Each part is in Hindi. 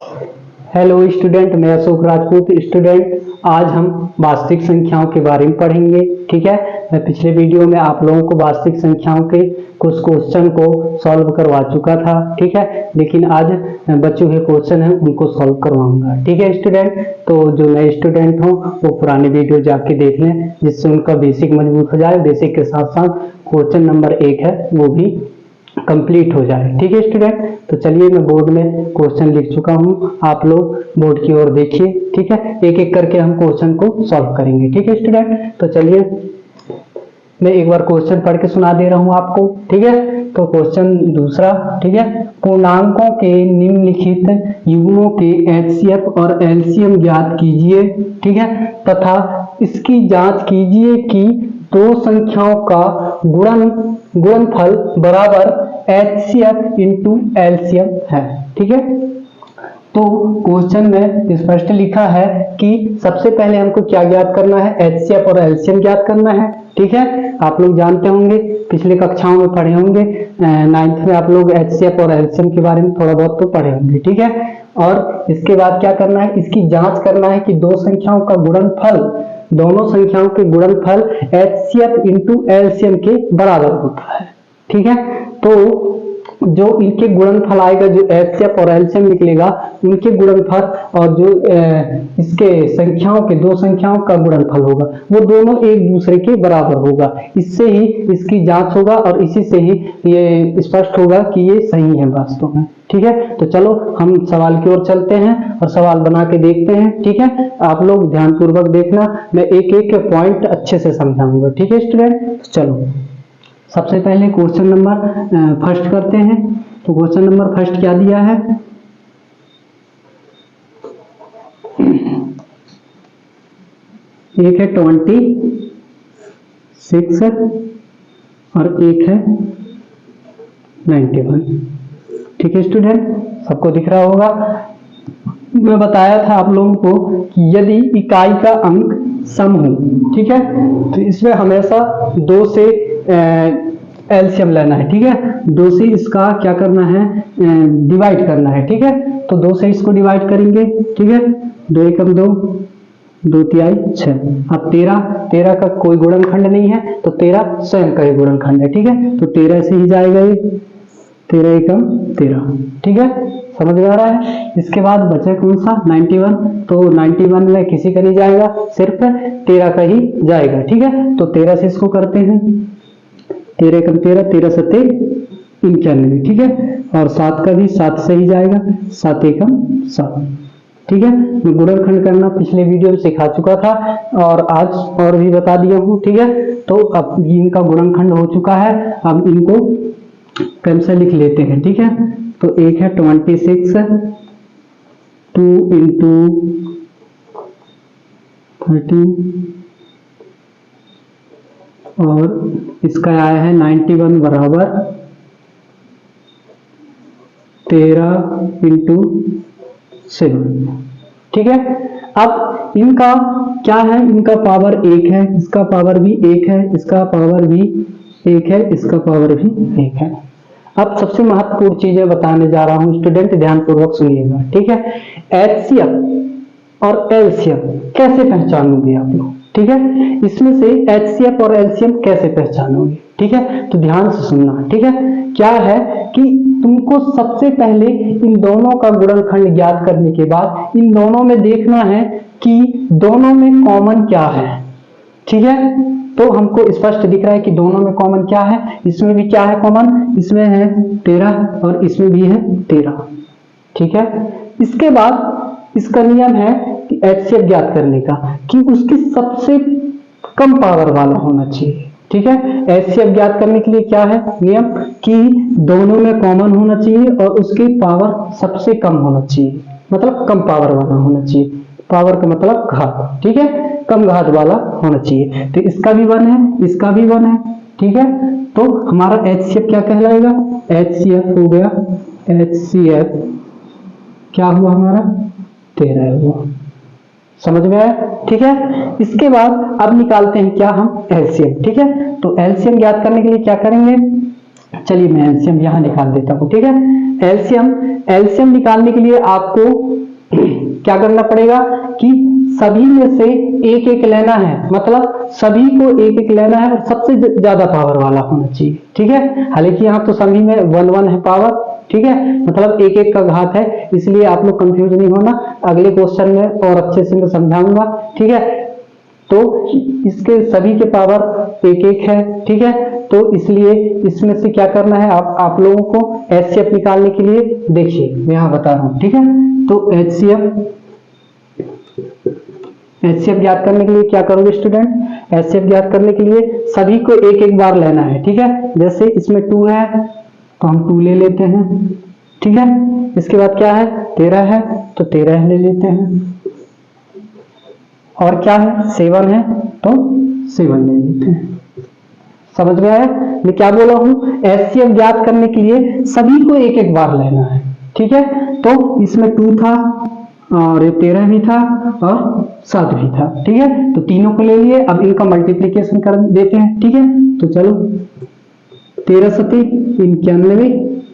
हेलो स्टूडेंट, मैं अशोक राजपूत। स्टूडेंट, आज हम वास्तविक संख्याओं के बारे में पढ़ेंगे। ठीक है, मैं पिछले वीडियो में आप लोगों को वास्तविक संख्याओं के कुछ क्वेश्चन को सॉल्व करवा चुका था। ठीक है, लेकिन आज बच्चों के क्वेश्चन हैं उनको सॉल्व करवाऊंगा। ठीक है स्टूडेंट, तो जो नए स्टूडेंट हो वो पुराने वीडियो जाके देख लें, जिससे उनका बेसिक मजबूत हो जाए। बेसिक के साथ साथ क्वेश्चन नंबर 1 है वो भी कंप्लीट हो जाए। ठीक है स्टूडेंट, तो चलिए मैं बोर्ड में क्वेश्चन लिख चुका हूँ, आप लोग बोर्ड की ओर देखिए। ठीक है, एक एक करके हम क्वेश्चन को सॉल्व करेंगे। ठीक है स्टूडेंट, तो चलिए मैं एक बार क्वेश्चन पढ़ के सुना दे रहा हूँ आपको। ठीक है, तो क्वेश्चन दूसरा। ठीक है, पूर्णांकों के निम्नलिखित युग्मों के एचसीएफ और एलसीएम ज्ञात कीजिए। ठीक है, तथा इसकी जांच कीजिए कि दो संख्याओं का गुणनफल बराबर एचसीएफ इंटू एलसीएम है। ठीक है, तो क्वेश्चन में स्पष्ट लिखा है कि सबसे पहले हमको क्या ज्ञात करना है, एचसीएफ और एलसीएम ज्ञात करना है। ठीक है, आप लोग जानते होंगे, पिछले कक्षाओं में पढ़े होंगे, 9th में आप लोग एचसीएफ और एलसीएम के बारे में थोड़ा बहुत तो पढ़े होंगे। ठीक है, और इसके बाद क्या करना है, इसकी जांच करना है कि दो संख्याओं का गुणनफल, दोनों संख्याओं के गुणनफल एचसीएफ इंटू एलसीएम के बराबर होता है। ठीक है, तो जो इनके गुणनफल आएगा, जो एचसीएफ और एलसीएम निकलेगा, उनके गुणनफल और जो इसके संख्याओं के, दो संख्याओं का गुणनफल होगा, वो दोनों एक दूसरे के बराबर होगा। इससे ही इसकी जांच होगा और इसी से ही ये स्पष्ट होगा कि ये सही है वास्तव में। ठीक है, तो चलो हम सवाल की ओर चलते हैं और सवाल बना के देखते हैं। ठीक है, आप लोग ध्यानपूर्वक देखना, मैं एक एक पॉइंट अच्छे से समझाऊंगा। ठीक है स्टूडेंट, चलो सबसे पहले क्वेश्चन नंबर फर्स्ट करते हैं। तो क्वेश्चन नंबर फर्स्ट क्या दिया है, एक है 26 और एक है 91। ठीक है स्टूडेंट, सबको दिख रहा होगा। मैं बताया था आप लोगों को कि यदि इकाई का अंक सम हो, ठीक है, तो इसमें हमेशा 2 से एलसीएम लेना है। ठीक है, 2 से इसका क्या करना है, डिवाइड करना है। ठीक है, तो 2 से इसको डिवाइड करेंगे। ठीक है, 2 एकम 2, 2 तिहाई 6। अब 13 का कोई गुणनखंड नहीं है, तो 13 स्वयं का ही गुणनखंड है। ठीक है, तो 13 से ही जाएगा ये, 13 एकम 13। ठीक है, समझ में आ रहा है। इसके बाद बचा कौन सा, 91। तो 91 में किसी का नहीं जाएगा, सिर्फ 13 का ही जाएगा। ठीक है, तो 13 से इसको करते हैं, 13 एकम 13, 13 सत्ते 91। ठीक है, और 7 का भी 7 से ही जाएगा, 7 एकम 7। ठीक है, मैं गुणनखंड करना पिछले वीडियो में सिखा चुका था और आज और भी बता दिया हूँ। ठीक है, तो अब इनका गुणनखंड हो चुका है, अब इनको पेन से लिख लेते हैं। ठीक है, तो एक है 26, 2 इंटू 13 और इसका आया है 91 बराबर 13 इंटू 7। ठीक है, अब इनका क्या है, इनका पावर 1 है, इसका पावर भी 1 है, इसका पावर भी 1 है, इसका पावर भी 1 है। अब सबसे महत्वपूर्ण चीजें बताने जा रहा हूं स्टूडेंट, ध्यानपूर्वक सुनिएगा। ठीक है, एचसीएफ और एलसीएम कैसे पहचानोगे आप लोग। ठीक है, इसमें से एचसीएफ और एलसीएम कैसे पहचानोगे। ठीक है, तो ध्यान से सुनना। ठीक है, क्या है कि तुमको सबसे पहले इन दोनों का गुणनखंड ज्ञात करने के बाद इन दोनों में देखना है कि दोनों में कॉमन क्या है। ठीक है, तो हमको स्पष्ट दिख रहा है कि दोनों में कॉमन क्या है, इसमें भी क्या है कॉमन, इसमें है 13 और इसमें भी है 13। ठीक है, इसके बाद इसका नियम है कि एचसीएफ ज्ञात करने का, कि उसकी सबसे कम पावर वाला होना चाहिए। ठीक है, एचसीएफ ज्ञात करने के लिए क्या है नियम, कि दोनों में कॉमन होना चाहिए और उसकी पावर सबसे कम होना चाहिए, मतलब कम पावर वाला होना चाहिए। पावर का मतलब घात। ठीक है, कम घात वाला होना चाहिए। तो इसका भी 1 है, इसका भी 1 है। ठीक है, तो हमारा एचसीएफ क्या कहलाएगा, एचसीएफ हो गया, एचसीएफ क्या हुआ हमारा, 13 हुआ। समझ में आया। ठीक है, इसके बाद अब निकालते हैं क्या हम, एलसीएम। ठीक है, तो एलसीएम ज्ञात करने के लिए क्या करेंगे, चलिए मैं एलसीएम यहां निकाल देता हूं। ठीक है, एलसीएम एलसीएम निकालने के लिए आपको क्या करना पड़ेगा कि सभी में से एक एक लेना है, मतलब सभी को एक एक लेना है और सबसे ज्यादा पावर वाला होना चाहिए, ठीक है। हालांकि यहाँ तो सभी में 1 1 है पावर, ठीक है, मतलब एक एक का घात है, इसलिए आप लोग कंफ्यूज नहीं होना, अगले क्वेश्चन में और अच्छे से मैं समझाऊंगा, ठीक है। तो इसके सभी के पावर एक एक है, ठीक है, तो इसलिए इसमें से क्या करना है आप लोगों को एचसीएफ निकालने के लिए, देखिए मैं यहाँ बता रहा हूँ, ठीक है। तो एचसीएफ ज्ञात करने के लिए क्या करोगे स्टूडेंट, एचसीएफ ज्ञात करने के लिए सभी को एक एक बार लेना है, ठीक है। जैसे इसमें 2 है तो हम 2 ले लेते हैं, ठीक है। इसके बाद क्या है 13 है तो 13 ले लेते हैं, और क्या है 7 है तो 7 ले लेते हैं। समझ में आया मैं क्या बोला हूं, एचसीएफ ज्ञात करने के लिए सभी को एक एक बार लेना है, ठीक है। तो इसमें 2 था और 13 भी था और 7 भी था, ठीक है, तो तीनों को ले लिए। अब इनका मल्टीप्लीकेशन कर देते हैं, ठीक है। तो चलो 13 सती 91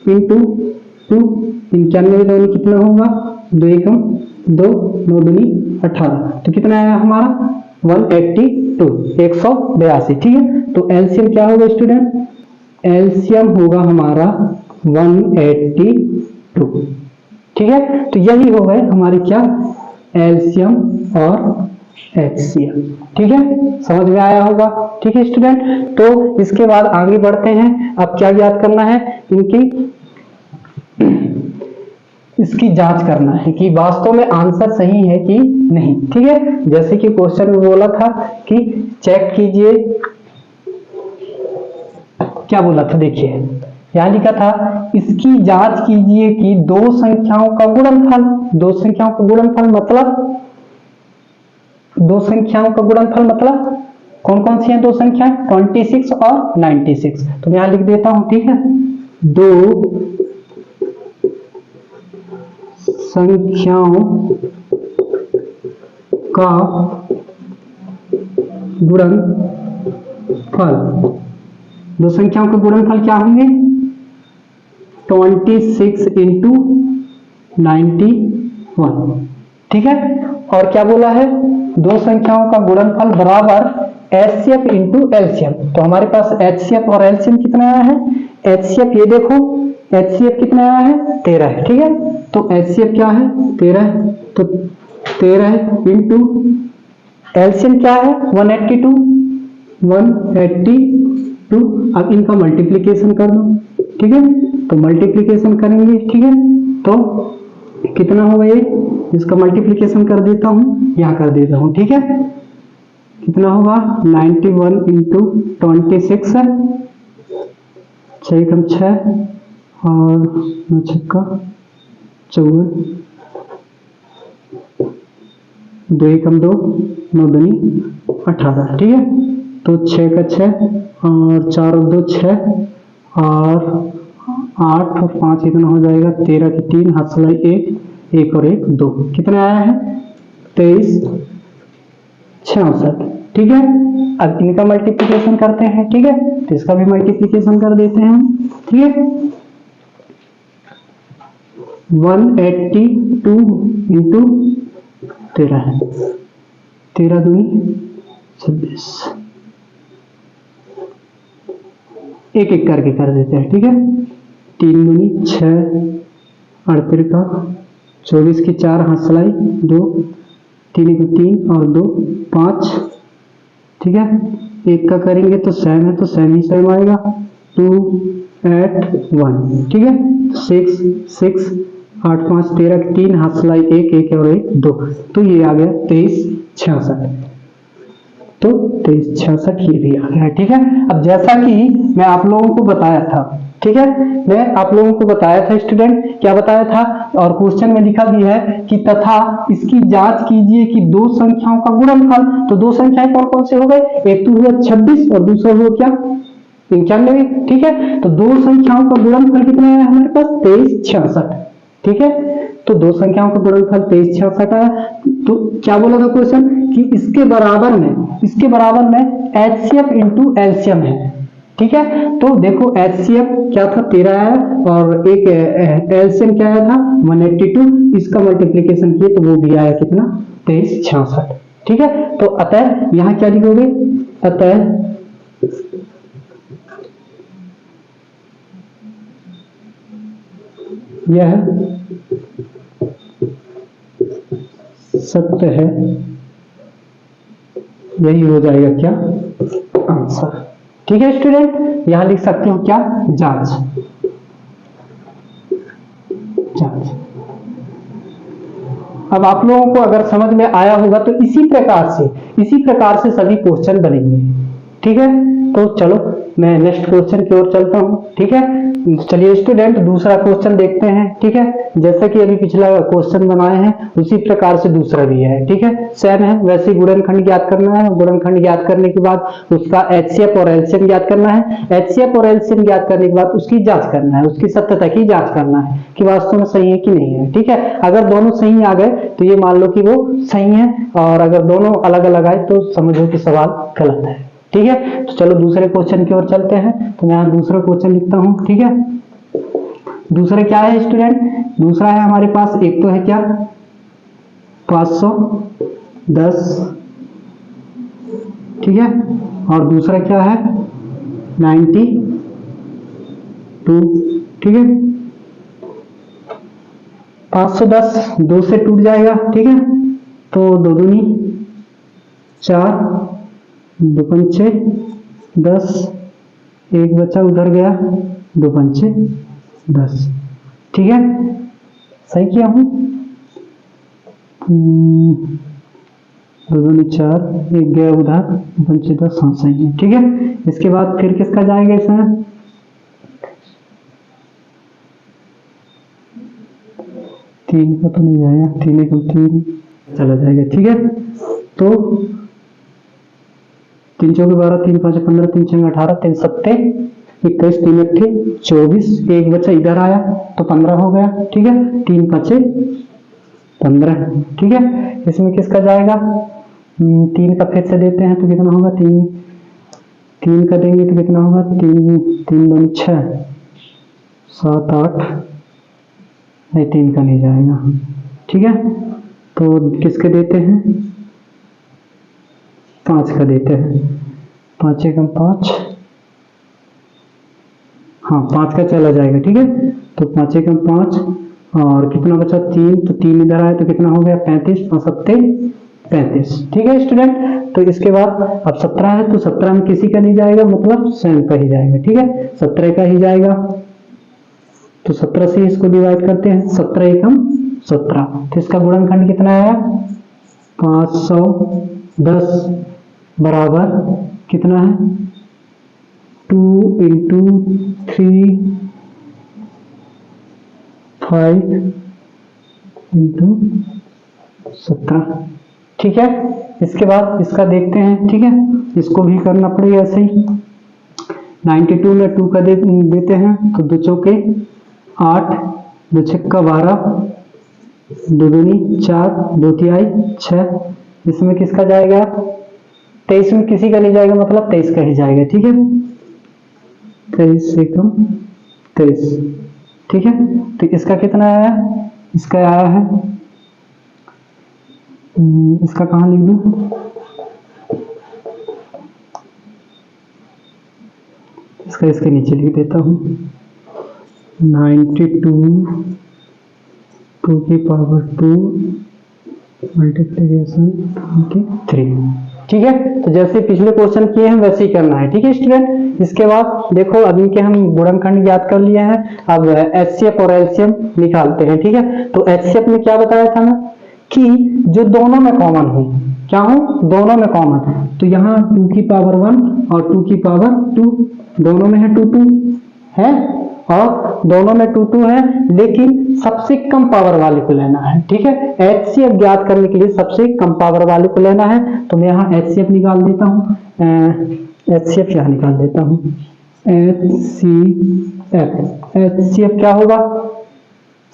इंटू 2, 91 दोनों कितना होगा 2 एकम 2 9 दूनी 18, तो कितना आया हमारा 182, 182, ठीक है। तो एलसीएम क्या होगा स्टूडेंट, एलसीएम होगा हमारा 182, ठीक है। तो यही हो गए हमारे क्या एलसीएम और एचसीएफ, ठीक है, समझ में आया होगा, ठीक है स्टूडेंट। तो इसके बाद आगे बढ़ते हैं, अब क्या याद करना है, इसकी जांच करना है कि वास्तव में आंसर सही है कि नहीं, ठीक है। जैसे कि क्वेश्चन में बोला था कि चेक कीजिए, क्या बोला था, देखिए यहां लिखा था इसकी जांच कीजिए कि दो संख्याओं का गुणनफल, दो संख्याओं का गुणनफल मतलब, दो संख्याओं का गुणनफल मतलब कौन कौन सी हैं दो संख्याएं, 26 और 96, तो मैं यहां लिख देता हूं, ठीक है। दो संख्याओं का गुणनफल, दो संख्याओं के गुणनफल क्या होंगे 26 इंटू 91, ठीक है। और क्या बोला है दो संख्याओं का गुणनफल बराबर एचसीएफ इंटू एलसीएम, तो हमारे पास एचसीएफ और एलसीएम कितना आया है, एचसीएफ ये देखो एचसीएफ कितना आया है 13 है, ठीक है। तो एचसीएफ क्या है 13 है, तो 13 इंटू एलसीएम क्या है 182, 182। अब इनका मल्टीप्लीकेशन कर दो, ठीक है, तो मल्टीप्लीकेशन करेंगे, ठीक है, तो कितना होगा ये, इसका मल्टीप्लीकेशन कर देता हूं, यहां कर देता हूं, ठीक है। कितना होगा 91 इंटू 26 है, 6 कम 6 और 9 छक्का 54, 2 एकम 2 9 दूनी 18, ठीक है। तो 6 का 6 और 4 और 2 6 और 8 और 5 कितना हो जाएगा 13 की 3 हाथ सिलाई 1 1 और 1 2, कितना आया है 23 66, ठीक है। अब इनका मल्टीप्लिकेशन करते हैं, ठीक है, तो इसका भी मल्टीप्लिकेशन कर देते हैं हम, ठीक है। 182 इंटू 13 है, 13 दूनी 26, एक एक करके कर देते हैं, ठीक है। 3 दूनी 6, 38 का 24 की 4 हाथ सिलाई 2, 3 की 3 और 2 5, ठीक है। एक का करेंगे तो सेम है तो सेम ही सेम आएगा 2 8 1, ठीक है। 6 6 8 5 13 की 3 हाथ सिलाई 1 1 और 1 2, तो ये आ गया 23 66, तो 23 66 ये भी आ गया, ठीक है। अब जैसा कि मैं आप लोगों को बताया था, ठीक है, मैं आप लोगों को बताया था स्टूडेंट, क्या बताया था, और क्वेश्चन में लिखा भी है कि तथा इसकी जांच कीजिए कि दो संख्याओं का गुणनफल, तो दो संख्याएं कौन कौन से हो गए, एक तो हुआ 26 और दूसरा हुआ क्या 91, ठीक है। तो दो संख्याओं का गुणनफल कितना है हमारे पास 23 66, ठीक है। तो दो संख्याओं का गुणनफल 23 66 है, तो क्या बोला था क्वेश्चन कि इसके बराबर में एचसीएफ इंटू एलसीएम है, ठीक है। तो देखो HCF क्या था 13 आया और एक एलसीएम क्या आया था 182, इसका मल्टीप्लीकेशन किए तो वो भी आया कितना 2366। ठीक है। तो अतः यहाँ क्या लिखोगे, अतः यह सत्य है, यही हो जाएगा क्या आंसर। ठीक है स्टूडेंट, यहां लिख सकते हो क्या जांच। जांच। अब आप लोगों को अगर समझ में आया होगा तो इसी प्रकार से सभी क्वेश्चन बनेंगे। ठीक है। तो चलो मैं नेक्स्ट क्वेश्चन की ओर चलता हूं। ठीक है। चलिए स्टूडेंट दूसरा क्वेश्चन देखते हैं। ठीक है। जैसा कि अभी पिछला क्वेश्चन बनाए हैं उसी प्रकार से दूसरा भी है। ठीक है, सेम है। वैसे गुणनखंड ज्ञात करना है, गुणनखंड ज्ञात करने के बाद उसका HCF और LCM ज्ञात करना है। HCF और LCM ज्ञात करने के बाद उसकी जांच करना है, उसकी सत्यता की जांच करना है कि वास्तव में सही है कि नहीं है। ठीक है। अगर दोनों सही आ गए तो ये मान लो कि वो सही है, और अगर दोनों अलग अलग आए तो समझो कि सवाल गलत है। ठीक है। तो चलो दूसरे क्वेश्चन की ओर चलते हैं। तो मैं यहाँ दूसरा क्वेश्चन लिखता हूं। ठीक है। दूसरा क्या है स्टूडेंट, दूसरा है हमारे पास, एक तो है क्या 510, ठीक है, और दूसरा क्या है 92। ठीक है। 510 2 से टूट जाएगा। ठीक है। तो 2 दूनी 4, 2 पंचे 10, एक बचा उधर गया, 2 पंचे 10। ठीक है, सही किया हूं। 2 दूनी 4, एक गया उधर, 2 पंचे 10, हाँ सही है। ठीक है। इसके बाद फिर किसका जाएगा इसमें, तीन का तो नहीं जाएगा, 3 एकम 3 चला जाएगा। ठीक है। तो 3 चौके 12, 3 5 15, 3 6 18, 3 7 21, 3 8 24, एक बच्चा इधर आया तो 15 हो गया। ठीक है। 3 5 15। ठीक है। इसमें किसका जाएगा, 3 का फिर से देते हैं तो कितना होगा, 3 का देंगे तो कितना होगा, 3 3 6 7 8, नहीं 3 का नहीं जाएगा। ठीक है। तो किसके देते हैं, 5 का देते हैं, 5 एकम 5, हाँ 5 का चला जाएगा। ठीक है। तो 5 एकम 5 और कितना बचा 3, तो 3 इधर आए तो कितना हो गया 35, 5 7 35। ठीक है स्टूडेंट। तो इसके बाद अब 17 है तो 17 में किसी का नहीं जाएगा, मतलब स्वयं का ही जाएगा। ठीक है, 17 का ही जाएगा। तो 17 से इसको डिवाइड करते हैं, 17 एकम 17। तो इसका गुणनखंड कितना आया 510 बराबर कितना है 2 × 3 5 × 17। ठीक है। इसके बाद इसका देखते हैं। ठीक है, इसको भी करना पड़ेगा ऐसे ही। 92 में 2 का देते हैं तो 2 चौके 8, 2 छक्का 12, 2 दूनी 4, 2 तिहाई 6। इसमें किसका जाएगा 23 में किसी का नहीं जाएगा, मतलब 23 का ही जाएगा। ठीक है। 23 एकम 23। ठीक है। तो इसका कितना आया, इसका आया है, इसका कहाँ लिख दूं, इसका इसके नीचे लिख देता हूं, 92 2 की पावर 2 मल्टीप्लिकेशन 3। ठीक है। तो जैसे पिछले क्वेश्चन किए हैं वैसे ही करना है। ठीक है स्टूडेंट। इसके बाद देखो अभी के हम गुणनखंड ज्ञात कर लिए हैं, अब HCF और LCM निकालते हैं। ठीक है। तो HCF में क्या बताया था ना कि जो दोनों में कॉमन हो, क्या हो, दोनों में कॉमन। तो यहाँ 2 की पावर 1 और 2 की पावर 2, दोनों में है 2 2 है, और दोनों में 2 2 है, लेकिन सबसे कम पावर वाले को लेना है। ठीक है। HCF ज्ञात करने के लिए सबसे कम पावर वाले को लेना है। तो मैं यहाँ HCF निकाल देता हूँ, HCF यहाँ निकाल देता हूँ, HCF क्या होगा,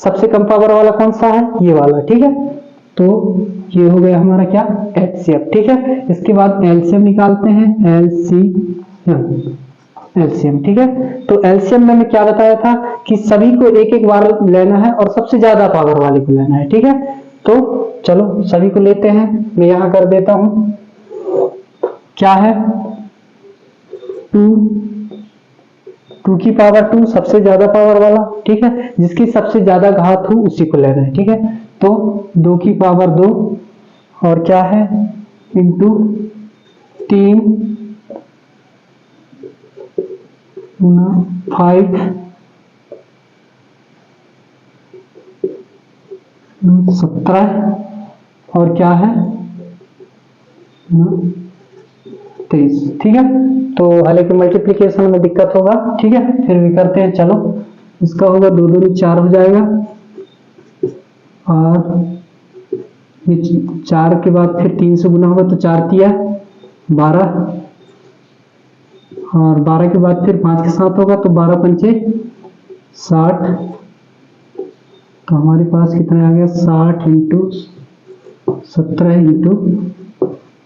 सबसे कम पावर वाला कौन सा है, ये वाला। ठीक है। तो ये हो गया हमारा क्या HCF। ठीक है। इसके बाद LCM निकालते हैं, LCM एलसीएम। ठीक है, तो एलसीएम में मैं क्या बताया था कि सभी को एक एक बार लेना है और सबसे ज्यादा पावर वाले को लेना है। ठीक है, तो चलो सभी को लेते हैं, मैं यहां कर देता हूं। क्या है 2 की पावर 2 सबसे ज्यादा पावर वाला। ठीक है, जिसकी सबसे ज्यादा घात हो उसी को लेना है। ठीक है, तो 2 की पावर 2 और क्या है इंटू 3 गुना 5 17 और क्या है 23। ठीक है, तो हालांकि मल्टीप्लिकेशन में दिक्कत होगा। ठीक है, फिर भी करते हैं। चलो इसका होगा 2 दूनी 4 हो जाएगा और ये 4 के बाद फिर 3 से गुना होगा तो 4 तिया 12 और 12 के बाद फिर 5 के साथ होगा तो 12 पंचे 60। तो हमारे पास कितना आ गया 60 इंटू 17 इंटू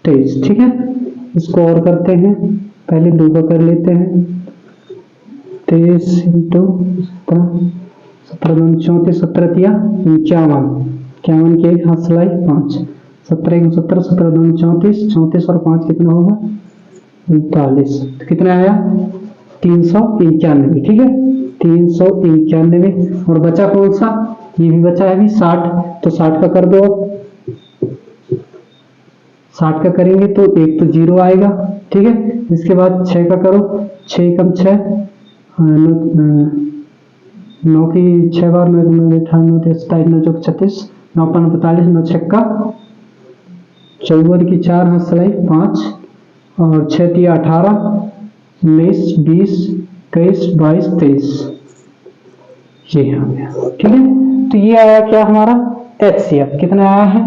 23। ठीक है, इसको और करते हैं, पहले 2 का कर लेते हैं। 23 इंटू 17 2 34 17 तिया 51 के एक हाथ सिलाई 5 17 1 17 17 2 34 34 और 5 कितना होगा 39। तो कितना आया 391। ठीक है, 391 और बचा कौन सा, ये भी बचा है अभी 60। तो 60 का कर दो, 60 का करेंगे तो एक तो 0 आएगा। ठीक है, इसके बाद 6 का करो, 6 कम 6 9 की 6 बार 9 9 9 27 9 चौक 36 9 5 45 9 छक्का 54 की 4 हाथ सिलाई 5 और 6 तिया 18 19 20 21 22 23 ये आ गया। ठीक है, तो ये आया क्या हमारा एचसीएफ कितना आया है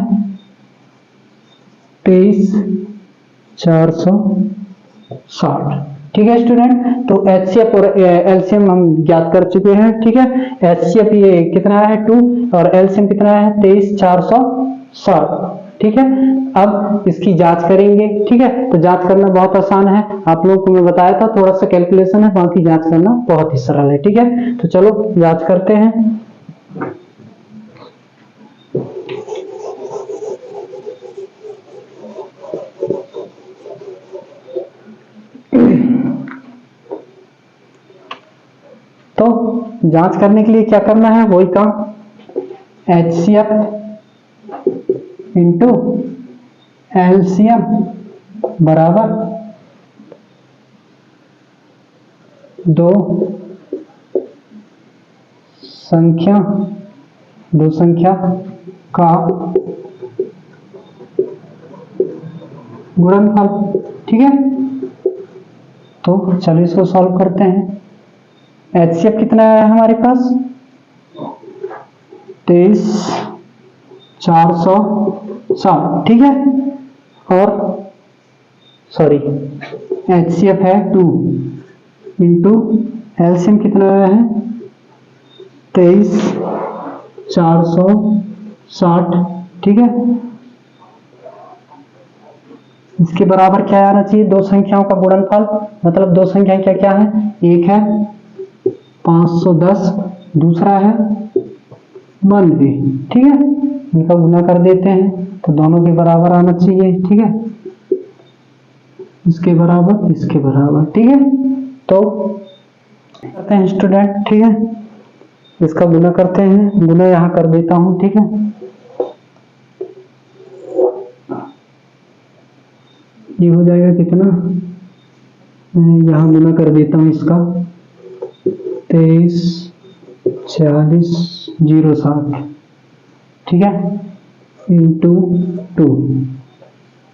23,460। ठीक है स्टूडेंट, तो एचसीएफ और एलसीएम हम ज्ञात कर चुके हैं। ठीक है, एचसीएफ ये कितना है 2 और एलसीएम कितना है 23,460। ठीक है, अब इसकी जांच करेंगे। ठीक है, तो जांच करना बहुत आसान है, आप लोगों को मैं बताया था, थोड़ा सा कैलकुलेशन है, बाकी जांच करना बहुत ही सरल है। ठीक है, तो चलो जांच करते हैं। तो जांच करने के लिए क्या करना है, वही काम HCF इंटू एलसीएम बराबर 2 संख्या का गुणनफल। ठीक है, तो चलो इसको सॉल्व करते हैं। HCF कितना है हमारे पास 23,460। ठीक है, और सॉरी HCF है 2 इंटू एलसीएम कितना आया है 23,460। ठीक है, इसके बराबर क्या आना चाहिए, दो संख्याओं का गुणनफल, मतलब दो संख्याएं क्या क्या है, एक है 510 दूसरा है 92। ठीक है, इनका गुना कर देते हैं तो दोनों के बराबर आना चाहिए। ठीक है, इसके बराबर इसके बराबर। ठीक है, तो करते हैं स्टूडेंट। ठीक है, इसका गुना करते हैं, गुना यहां कर देता हूं। ठीक है, ये हो जाएगा कितना, यहां गुना कर देता हूं इसका 23,40,07। ठीक है, इंटू 2,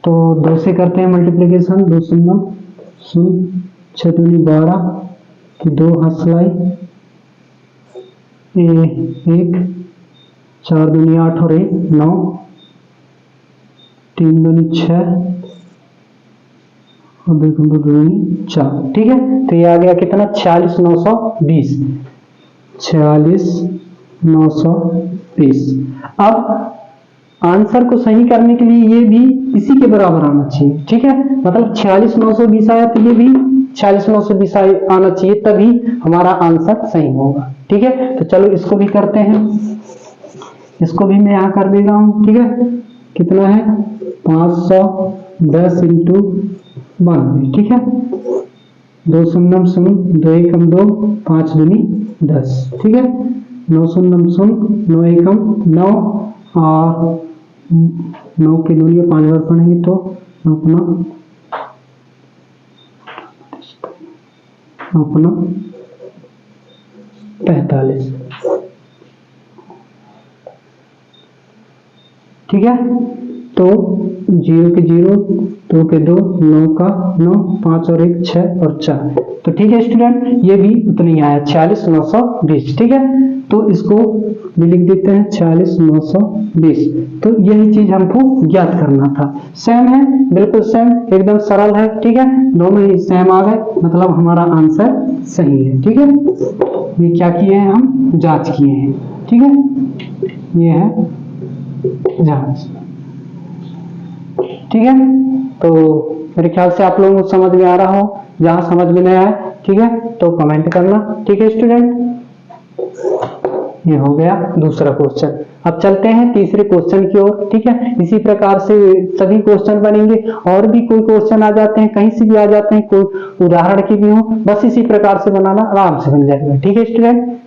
तो 2 से करते हैं मल्टीप्लीकेशन, 2 शून्य 6 दूनी 12 की 2 हाथ सिलाई 1 4 दूनी 8 और 1 9 3 दूनी 6 और 2 दूनी 4। ठीक है, तो ये आ गया कितना 46,920 46,920। अब आंसर को सही करने के लिए ये भी इसी के बराबर आना चाहिए। ठीक है, मतलब 46,920 आया तो ये भी 46,920 आना चाहिए, तभी हमारा आंसर सही होगा। ठीक है, तो चलो इसको भी करते हैं, इसको भी मैं यहाँ कर दे रहा हूँ। ठीक है, कितना है 510 इंटू 92। ठीक है, 2 शून्य शून्य, 2 एकम 2, 5 दूनी 10। ठीक है, 9 शून्य शून्य, 9 एकम 9 और 9 के दूनी 5 बार पढ़ेंगे तो 9 45। ठीक है, तो 0 के 0, 2 के 2, 9 का 9, 5 और 1 6 और 4। तो ठीक है स्टूडेंट, ये भी उतना ही आया 46,920। ठीक है, तो इसको भी लिख देते हैं 46,920। तो यही चीज हमको ज्ञात करना था। सेम है, बिल्कुल सेम, एकदम सरल है। ठीक है, दोनों ही सेम आ गए, मतलब हमारा आंसर सही है। ठीक है, ये क्या किए हैं, हम जांच किए हैं। ठीक है, ये है जांच। ठीक है, तो मेरे ख्याल से आप लोगों को समझ में आ रहा हो। जहां समझ में नहीं आए, ठीक है, तो कमेंट करना। ठीक है स्टूडेंट, ये हो गया दूसरा क्वेश्चन। अब चलते हैं तीसरे क्वेश्चन की ओर। ठीक है, इसी प्रकार से सभी क्वेश्चन बनेंगे, और भी कोई क्वेश्चन आ जाते हैं, कहीं से भी आ जाते हैं, कोई उदाहरण की भी हो, बस इसी प्रकार से बनाना, आराम से बन जाएगा। ठीक है स्टूडेंट,